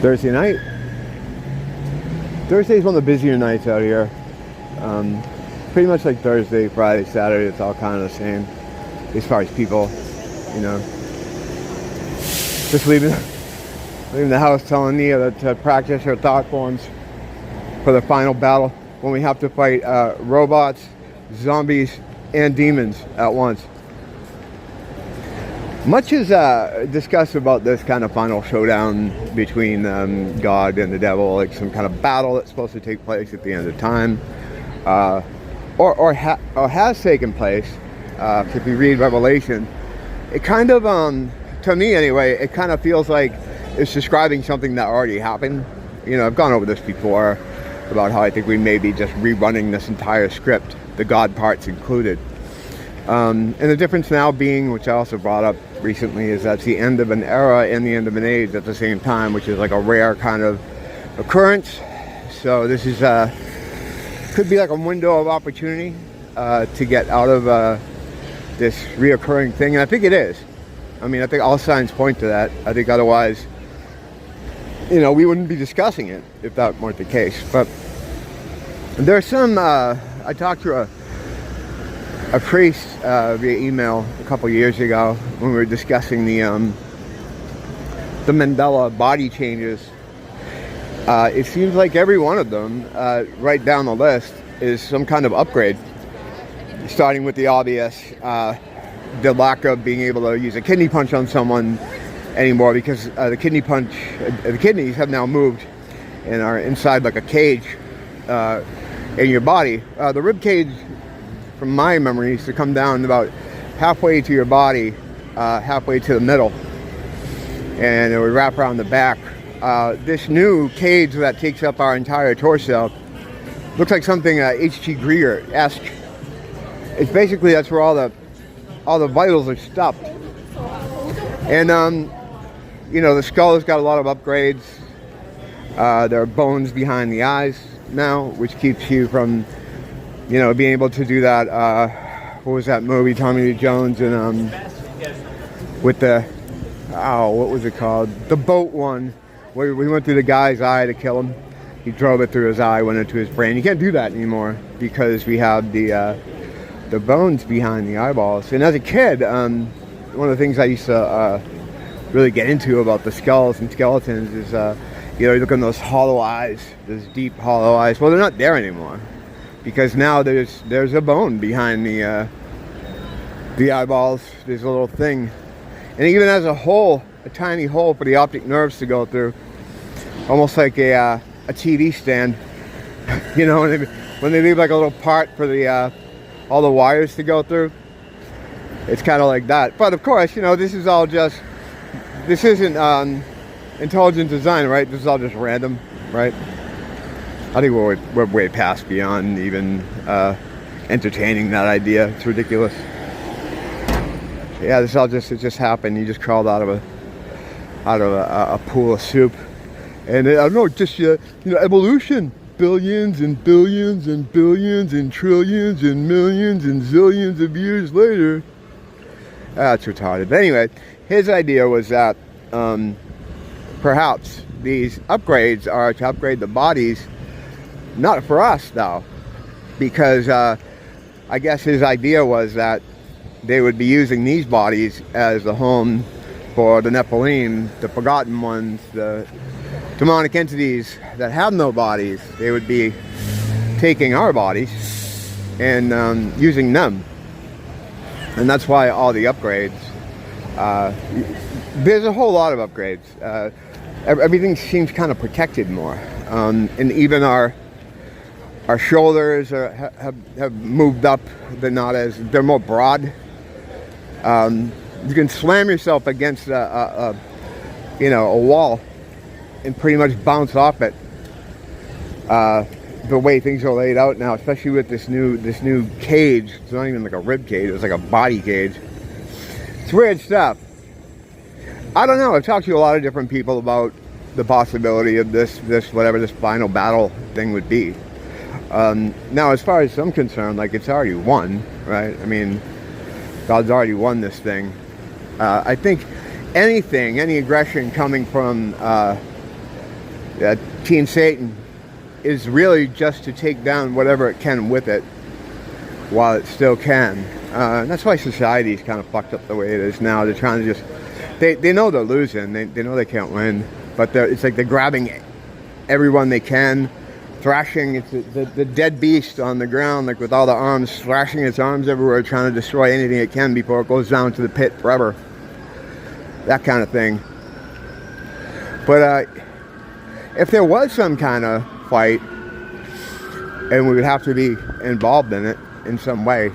Thursday night. Thursday's one of the busier nights out here. Pretty much like Thursday, Friday, Saturday, it's all kind of the same as far as people, you know. Just leaving the house telling Nia to practice her thought forms for the final battle when we have to fight robots, zombies, and demons at once. Much is discussed about this kind of final showdown between God and the devil, like some kind of battle that's supposed to take place at the end of time, or has taken place. If you read Revelation, it kind of, to me anyway, it kind of feels like it's describing something that already happened. You know, I've gone over this before about how I think we may be just rerunning this entire script, the God parts included. And the difference now being, which I also brought up recently, is that's the end of an era and the end of an age at the same time, which is like a rare kind of occurrence. So this is could be like a window of opportunity to get out of this reoccurring thing, and I think it is. I mean, I think all signs point to that. I think otherwise, you know, we wouldn't be discussing it if that weren't the case. But there's some, I talked to a priest via email a couple years ago when we were discussing the Mandela body changes. It seems like every one of them, right down the list, is some kind of upgrade. Starting with the obvious, the lack of being able to use a kidney punch on someone anymore, because the kidneys have now moved and are inside like a cage in your body. The rib cage, from my memory, used to come down about halfway to your body, halfway to the middle, and it would wrap around the back. This new cage that takes up our entire torso looks like something H.G. Greer-esque. It's basically, that's where all the vitals are stuffed. And you know, the skull has got a lot of upgrades. There are bones behind the eyes now, which keeps you from, you know, being able to do that. What was that movie, Tommy Lee Jones, and with the, what was it called? The boat one, where we went through the guy's eye to kill him. He drove it through his eye, went into his brain. You can't do that anymore because we have the bones behind the eyeballs. And as a kid, one of the things I used to really get into about the skulls and skeletons is, you know, you look at those hollow eyes, those deep hollow eyes. Well, they're not there anymore, because now there's a bone behind the eyeballs. There's a little thing, and it even has a hole, a tiny hole for the optic nerves to go through, almost like a TV stand. You know, when they leave like a little part for the all the wires to go through. It's kind of like that. But of course, you know, this is all just, this isn't intelligent design, right? This is all just random, right? I think we're way past beyond even entertaining that idea. It's ridiculous. Yeah, this all just, it just happened. You just crawled out of a pool of soup, and I don't know, just you know, evolution. Billions and billions and billions and trillions and millions and zillions of years later. That's retarded. But anyway, his idea was that perhaps these upgrades are to upgrade the bodies, not for us though, because I guess his idea was that they would be using these bodies as the home for the Nephilim, the forgotten ones, the demonic entities that have no bodies. They would be taking our bodies and using them. And that's why all the upgrades, there's a whole lot of upgrades. Everything seems kind of protected more. And even our shoulders have moved up. They're more broad. You can slam yourself against a wall and pretty much bounce off it. The way things are laid out now, especially with this new cage. It's not even like a rib cage, it's like a body cage. It's weird stuff. I don't know, I've talked to a lot of different people about the possibility of this whatever this final battle thing would be. Now, as far as I'm concerned, like, it's already won, right? I mean, God's already won this thing. I think any aggression coming from Team Satan is really just to take down whatever it can with it while it still can. And that's why society is kind of fucked up the way it is now. They're trying to just, they know they're losing. They know they can't win. But it's like they're grabbing everyone they can, thrashing. It's the dead beast on the ground, like with all the arms, thrashing its arms everywhere, trying to destroy anything it can before it goes down to the pit forever. That kind of thing. But if there was some kind of fight, and we would have to be involved in it in some way,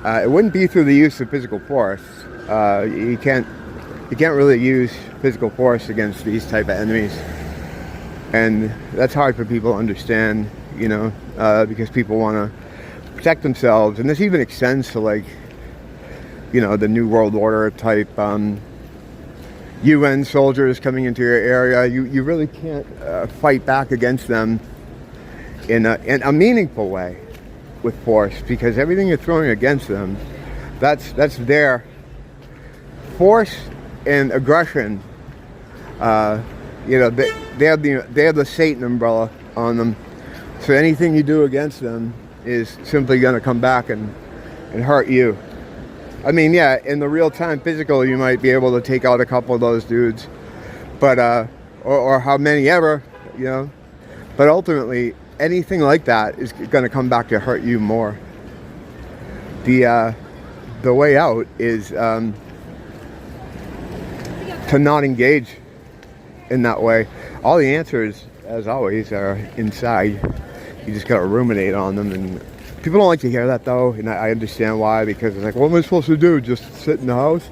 it wouldn't be through the use of physical force. You can't really use physical force against these type of enemies, and that's hard for people to understand, you know, because people want to protect themselves, and this even extends to, like, you know, the New World Order type UN soldiers coming into your area. You really can't fight back against them in a meaningful way with force, because everything you're throwing against them, that's their force and aggression. You know, they have the Satan umbrella on them, so anything you do against them is simply going to come back and hurt you. I mean, yeah, in the real-time physical, you might be able to take out a couple of those dudes, but or how many ever, you know. But ultimately, anything like that is going to come back to hurt you more. The way out is to not engage in that way. All the answers, as always, are inside. You just got to ruminate on them, and people don't like to hear that, though, and I understand why, because it's like, what am I supposed to do? Just sit in the house?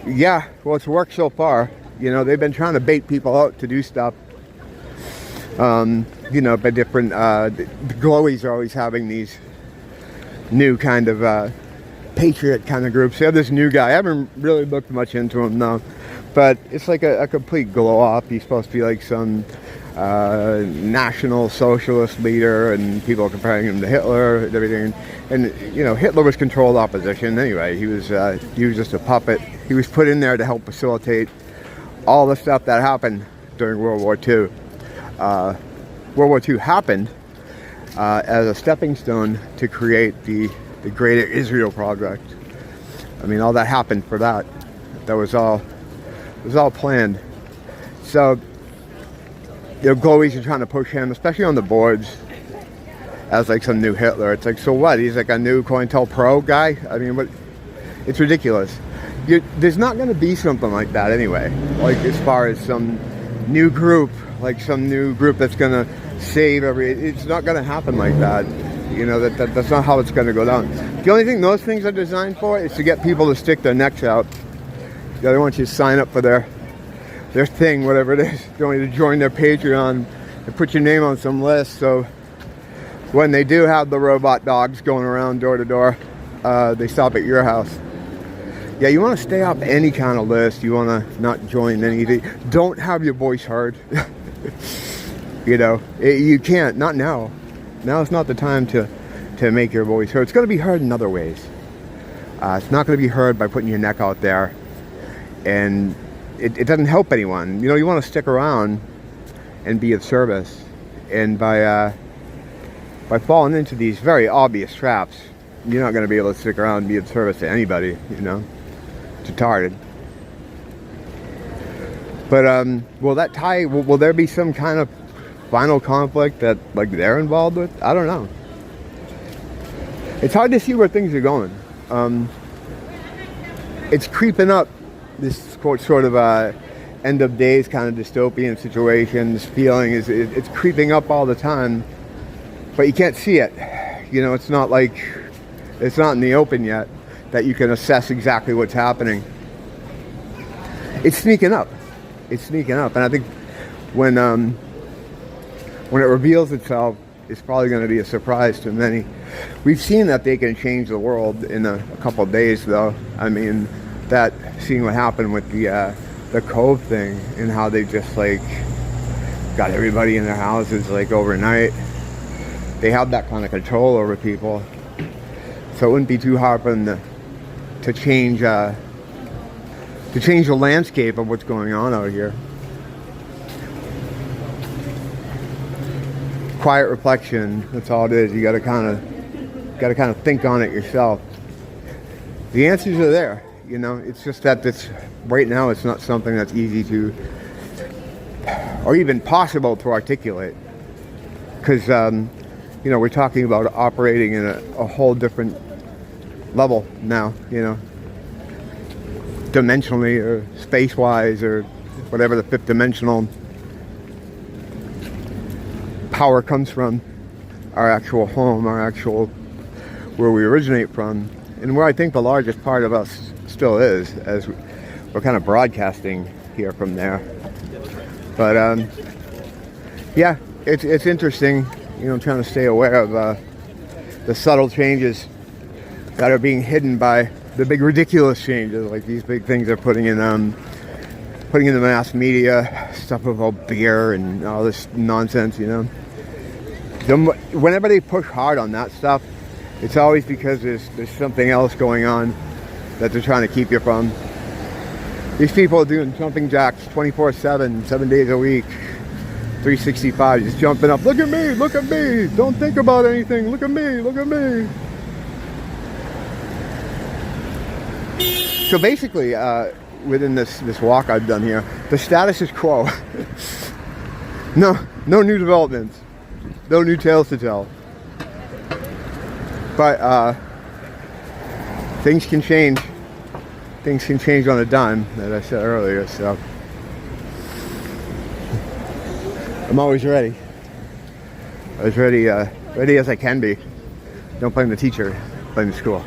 Yeah, well, it's worked so far. You know, they've been trying to bait people out to do stuff. You know, by different, the glowies are always having these new kind of patriot kind of groups. They have this new guy. I haven't really looked much into him, though, but it's like a complete glow-up. He's supposed to be like some national socialist leader, and people are comparing him to Hitler and everything. And you know, Hitler was controlled opposition anyway. He was just a puppet. He was put in there to help facilitate all the stuff that happened during World War II. World War II happened as a stepping stone to create the Greater Israel Project. I mean, all that happened for that. That was all planned. So, you know, glowies are trying to push him, especially on the boards, as like some new Hitler. It's like, so what? He's like a new COINTELPRO guy? I mean, what? It's ridiculous. There's not going to be something like that anyway. Like, as far as some new group, like some new group that's going to save it's not going to happen like that. You know, that's not how it's going to go down. The only thing those things are designed for is to get people to stick their necks out. They want you to sign up for their thing, whatever it is. They want you to join their Patreon and put your name on some list, so when they do have the robot dogs going around door to door, they stop at your house. Yeah, you want to stay off any kind of list. You want to not join anything. Don't have your voice heard. You know, you can't. Not now. Now is not the time to make your voice heard. It's going to be heard in other ways. It's not going to be heard by putting your neck out there, and it doesn't help anyone. You know, you want to stick around and be of service, and by falling into these very obvious traps, you're not going to be able to stick around and be of service to anybody. You know, it's retarded. But will that tie? Will there be some kind of final conflict that like they're involved with? I don't know. It's hard to see where things are going. It's creeping up, this sort of end of days kind of dystopian situations feeling it's creeping up all the time, but you can't see it. You know, it's not like it's not in the open yet that you can assess exactly what's happening. It's sneaking up. It's sneaking up, and I think when it reveals itself, it's probably going to be a surprise to many. We've seen that they can change the world in a couple of days, though. I mean, seeing what happened with the Cove thing, and how they just like got everybody in their houses like overnight. They have that kind of control over people, so it wouldn't be too hard for them to change the landscape of what's going on out here. quiet reflection. That's all it is. You got to kind of think on it yourself. The answers are there. You know, it's just that right now it's not something that's easy to, or even possible to articulate, because you know, we're talking about operating in a whole different level now. You know, dimensionally or space-wise or whatever the fifth dimensional power comes from, our actual home, our actual where we originate from, and where I think the largest part of us still is, as we're kind of broadcasting here from there. But yeah, it's interesting, you know, trying to stay aware of the subtle changes that are being hidden by the big ridiculous changes, like these big things they're putting in the mass media, stuff about beer and all this nonsense, you know. Whenever they push hard on that stuff, it's always because there's something else going on that they're trying to keep you from. These people are doing jumping jacks 24/7, 7 days a week, 365, just jumping up. Look at me, don't think about anything, look at me. So basically, within this walk I've done here, the status is quo. No new developments, no new tales to tell. But things can change. Things can change on a dime, as I said earlier. So I'm always ready. As ready as I can be. Don't blame the teacher, blame the school.